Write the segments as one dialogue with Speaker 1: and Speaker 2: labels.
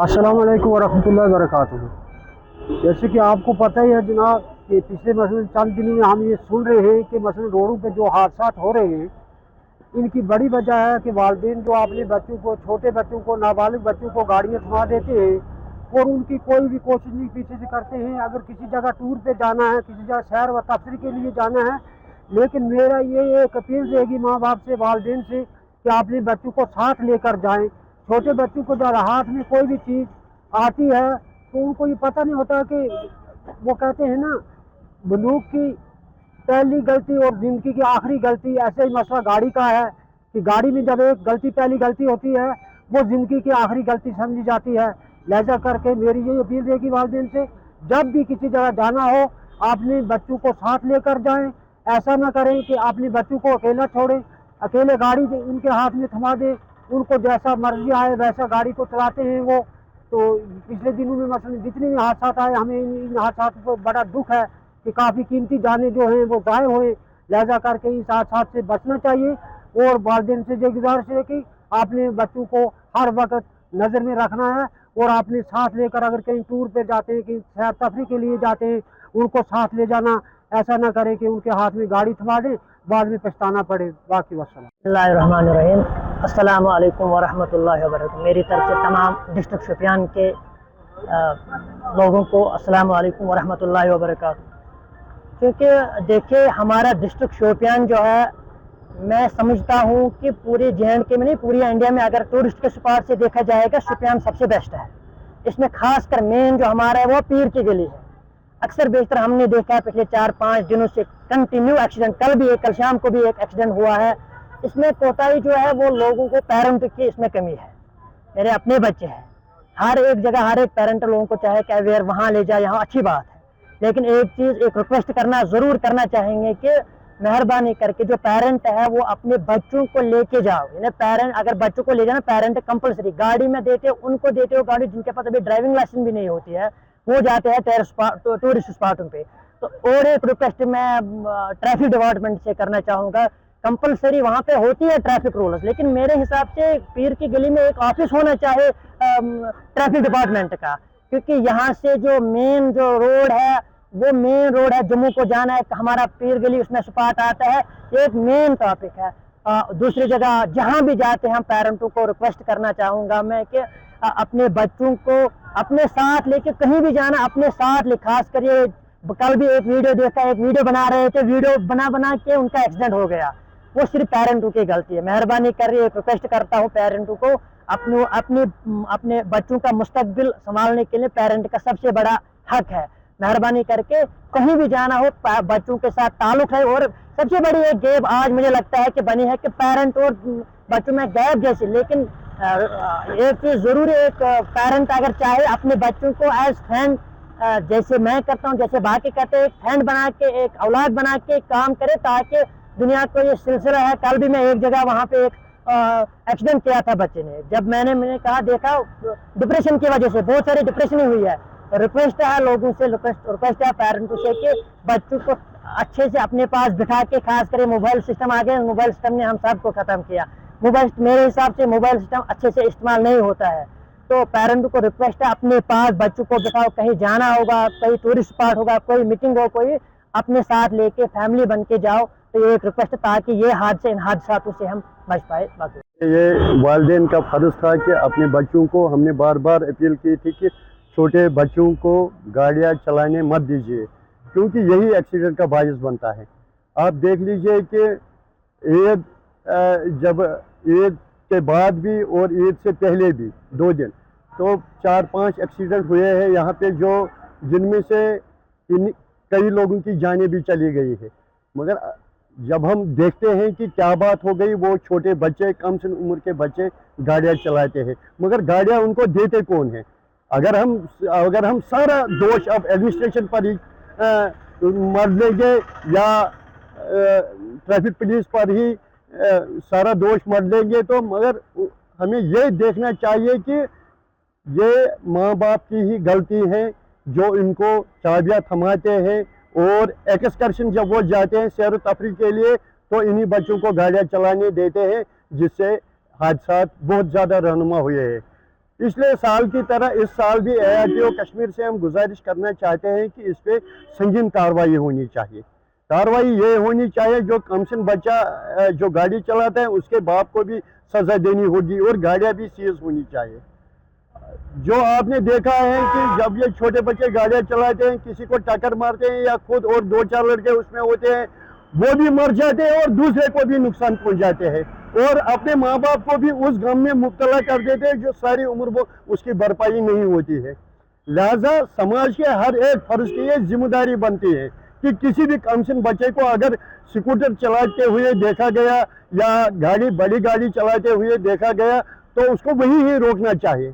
Speaker 1: अस्सलाम वालेकुम वरहमतुल्लाहि वबरकातुहू। जैसे कि आपको पता ही है जनाब कि पिछले मसलन चंद दिनों में हम ये सुन रहे हैं कि मसलन रोडों पे जो हादसा हो रहे हैं, इनकी बड़ी वजह है कि वालिदैन जो अपने बच्चों को, छोटे बच्चों को, नाबालिग बच्चों को गाड़ियाँ थमा देते हैं और उनकी कोई भी कोशिश नहीं पीछे से करते हैं। अगर किसी जगह टूर पे जाना है, किसी जगह सैर व तफरी के लिए जाना है, लेकिन मेरा ये एक अपील रहेगी माँ बाप से, वालिदैन से, कि अपने बच्चों को साथ लेकर जाएं। छोटे बच्चों को जब हाथ में कोई भी चीज़ आती है तो उनको ये पता नहीं होता कि वो कहते हैं ना, बंदूक की पहली गलती और ज़िंदगी की आखिरी गलती, ऐसे ही मसला गाड़ी का है कि गाड़ी में जब एक गलती पहली गलती होती है वो ज़िंदगी की आखिरी गलती समझी जाती है। लिहाजा करके मेरी ये अपील रहेगी वालिदैन से, जब भी किसी जगह जाना हो अपने बच्चों को साथ लेकर जाएं। ऐसा ना करें कि अपने बच्चों को अकेला छोड़ें, अकेले गाड़ी उनके हाथ में थमा दें, उनको जैसा मर्जी आए वैसा गाड़ी को चलाते हैं वो। तो पिछले दिनों में मसलन जितने भी हादसा आए, हमें इन हादसा पर बड़ा दुख है कि काफ़ी कीमती जानें जो हैं वो ज़ाय हुए। लिहाजा करके इस हादसा से बचना चाहिए और वालिदैन से ये गुजारिश है कि आपने बच्चों को हर वक्त नज़र में रखना है और आपने साथ लेकर, अगर कहीं टूर पे जाते हैं, कि सैर तफरी के लिए जाते हैं, उनको साथ ले जाना। ऐसा ना करें कि उनके हाथ में गाड़ी थमा दें, बाद में पछताना पड़े। बाकी वस्सलाम।
Speaker 2: बिस्मिल्लाहिर्रहमानिर्रहीम। अस्सलामु अलैकुम वरहमतुल्लाहि वबरकातुहू। मेरी तरफ से तमाम डिस्ट्रिक्ट शोपियान के लोगों को अस्सलामु अलैकुम वरहमतुल्लाहि वबरकातुहू। क्योंकि देखिए, हमारा डिस्ट्रिक्ट शोपियान जो है, मैं समझता हूँ कि पूरे JNK में नहीं, पूरी इंडिया में अगर टूरिस्ट के स्पॉट से देखा जाएगा, शोपियान सबसे बेस्ट है। इसमें खासकर मेन जो हमारा है वो पीर की गली है। अक्सर बेशतर हमने देखा है पिछले 4-5 दिनों से कंटिन्यू एक्सीडेंट, कल भी एक, कल शाम को भी एक एक्सीडेंट हुआ है। इसमें कोताही जो है वो लोगों को, पेरेंट की इसमें कमी है। मेरे अपने बच्चे हैं, हर एक जगह हर एक पेरेंट लोगों को चाहे कि अवेयर वहाँ ले जाए, यहाँ अच्छी बात है, लेकिन एक चीज़, एक रिक्वेस्ट करना ज़रूर करना चाहेंगे कि मेहरबानी करके जो पेरेंट है वो अपने बच्चों को लेके जाओ। यानी पेरेंट अगर बच्चों को ले जाना, पेरेंट कंपलसरी गाड़ी में देते हो, उनको देते हो गाड़ी जिनके पास अभी ड्राइविंग लाइसेंस भी नहीं होती है, वो जाते हैं टूरिस्ट स्पॉटों पे। तो और एक रिक्वेस्ट मैं ट्रैफिक डिपार्टमेंट से करना चाहूँगा, कंपलसरी वहाँ पे होती है ट्रैफिक रूल्स, लेकिन मेरे हिसाब से पीर की गली में एक ऑफिस होना चाहिए ट्रैफिक डिपार्टमेंट का, क्योंकि यहाँ से जो मेन जो रोड है वो मेन रोड है, जम्मू को जाना है, हमारा पीर गली उसमें स्पॉट आता है, एक मेन टॉपिक है। दूसरी जगह जहाँ भी जाते हैं, पेरेंटों को रिक्वेस्ट करना चाहूँगा मैं कि अपने बच्चों को अपने साथ लेके कहीं भी जाना, अपने साथ ले। खास कर ये कल भी एक वीडियो देखा, एक वीडियो बना रहे थे, वीडियो बना के उनका एक्सीडेंट हो गया, वो सिर्फ पेरेंटों की गलती है। मेहरबानी कर एक रिक्वेस्ट करता हूँ पेरेंटों को, अपने बच्चों का मुस्तकबिल संभालने के लिए पेरेंट का सबसे बड़ा हक है। मेहरबानी करके कहीं भी जाना हो, बच्चों के साथ ताल्लुक है। और सबसे बड़ी एक गैप आज मुझे लगता है कि बनी है कि पेरेंट और बच्चों में गैप जैसी, लेकिन एक चीज़ ज़रूर, एक पेरेंट अगर चाहे अपने बच्चों को एज फ्रेंड, जैसे मैं करता हूँ, जैसे बाकी करते हैं, एक फ्रेंड बना के, एक औलाद बना के काम करे, ताकि दुनिया को ये सिलसिला है। कल भी मैं एक जगह वहाँ पे एक एक्सीडेंट किया था बच्चे ने, जब मैंने कहा, देखा डिप्रेशन की वजह से बहुत सारी डिप्रेशन हुई है। रिक्वेस्ट है लोगों से, रिक्वेस्ट है पेरेंट्स से कि बच्चों को अच्छे से अपने पास बिठा के, खास कर मोबाइल सिस्टम आ गया, मोबाइल सिस्टम ने हम सबको ख़त्म किया। मोबाइल, मेरे हिसाब से मोबाइल सिस्टम अच्छे से इस्तेमाल नहीं होता है, तो पेरेंट को रिक्वेस्ट है अपने पास बच्चों को बिठाओ। कहीं जाना होगा, कहीं टूरिस्ट स्पॉट होगा, कोई मीटिंग हो, कोई अपने साथ लेके फैमिली बन के जाओ। तो ये एक रिक्वेस्ट, ताकि ये इन हादसातों से हम बच पाए। बाकी
Speaker 3: ये वालिदैन का फ़र्ज़ था कि अपने बच्चों को, हमने बार बार अपील की थी कि छोटे बच्चों को गाड़ियाँ चलाने मत दीजिए, क्योंकि यही एक्सीडेंट का बायस बनता है। आप देख लीजिए कि ईद, जब ईद के बाद भी और ईद से पहले भी 2 दिन तो 4-5 एक्सीडेंट हुए हैं यहाँ पे, जो जिनमें से कई लोगों की जानें भी चली गई है। मगर जब हम देखते हैं कि क्या बात हो गई, वो छोटे बच्चे, कम से उम्र के बच्चे गाड़ियाँ चलाते हैं, मगर गाड़ियाँ उनको देते कौन है? अगर हम सारा दोष अब एडमिनिस्ट्रेशन पर ही मर लेंगे, या ट्रैफिक पुलिस पर ही सारा दोष मर लेंगे, तो मगर हमें ये देखना चाहिए कि ये माँ बाप की ही गलती है जो इनको चाबियाँ थमाते हैं, और एक्सकर्शन जब वो जाते हैं सैर तफरी के लिए, तो इन्हीं बच्चों को गाड़ियाँ चलाने देते हैं, जिससे हादसा बहुत ज़्यादा रहनुमा हुए हैं। اس لیے سال کی طرح اس سال بھی ARTO کشمیر سے ہم گزارش کرنا چاہتے ہیں کہ اس پہ سنگین کارروائی ہونی چاہیے. کارروائی یہ ہونی چاہیے جو کمسن بچہ جو گاڑی چلاتا ہے اس کے باپ کو بھی سزا دینی ہوگی اور گاڑیاں بھی سیز ہونی چاہیے. جو آپ نے دیکھا ہے کہ جب یہ چھوٹے بچے گاڑیاں چلاتے ہیں کسی کو ٹکر مارتے ہیں یا خود اور 2-4 لڑکے اس میں ہوتے ہیں وہ بھی مر جاتے ہیں اور دوسرے کو بھی نقصان پہنچاتے ہیں اور اپنے ماں باپ کو بھی اس غم میں مبتلا کر دیتے ہیں جو ساری عمر وہ اس کی بھرپائی نہیں ہوتی ہے. لہذا سماج کے ہر ایک فرد کی یہ ذمہ داری بنتی ہے کہ کسی بھی کمسن بچے کو اگر سکوٹر چلاتے ہوئے دیکھا گیا یا بڑی گاڑی چلاتے ہوئے دیکھا گیا تو اس کو وہیں ہی روکنا چاہیے.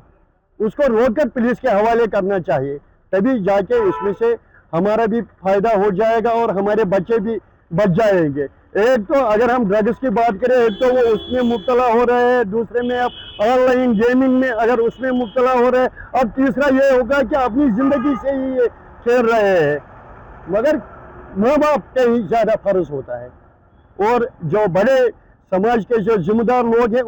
Speaker 3: اس کو روک کر پولیس کے حوالے کرنا چاہیے. تبھی جا کے اس میں سے ہمارا بھی فائدہ ہو جائے گا اور ہمارے بچے بھی بچ جائیں گے. ایک تو اگر ہم ڈرگس کی بات کریں ایک تو وہ اس میں مبتلا ہو رہے ہیں, دوسرے میں اب آن لائن گیمنگ میں اگر اس میں مبتلا ہو رہے ہیں, اب تیسرا یہ ہوگا کہ اپنی زندگی سے ہی یہ کھیل رہے ہیں. مگر ماں باپ کا ہی زیادہ فرض ہوتا ہے اور جو بڑے سماج کے جو ذمہ دار لوگ ہیں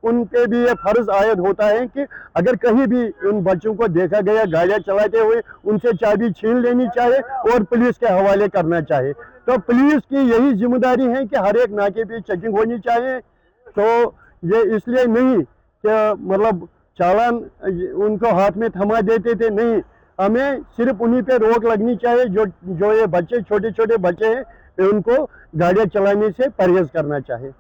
Speaker 3: ان پہ بھی یہ فرض عائد ہوتا ہے کہ اگر کہیں بھی ان بچوں کو دیکھا گیا گاڑیاں چلاتے ہوئے ان سے چابی چھین لینی چاہیے اور پولیس کے حوالے کرنا چاہیے. تو پولیس کی یہی ذمہ داری ہے کہ ہر ایک ناکے پہ چیکنگ ہونی چاہیے. تو یہ اس لیے نہیں کہ مطلب چالان ان کو ہاتھ میں تھما دیتے تھے, نہیں, ہمیں صرف انہی پہ روک لگنی چاہیے جو یہ بچے چھوٹے چھوٹے بچے ہیں ان کو گاڑیاں چلانے سے پرہیز کرنا چاہیے.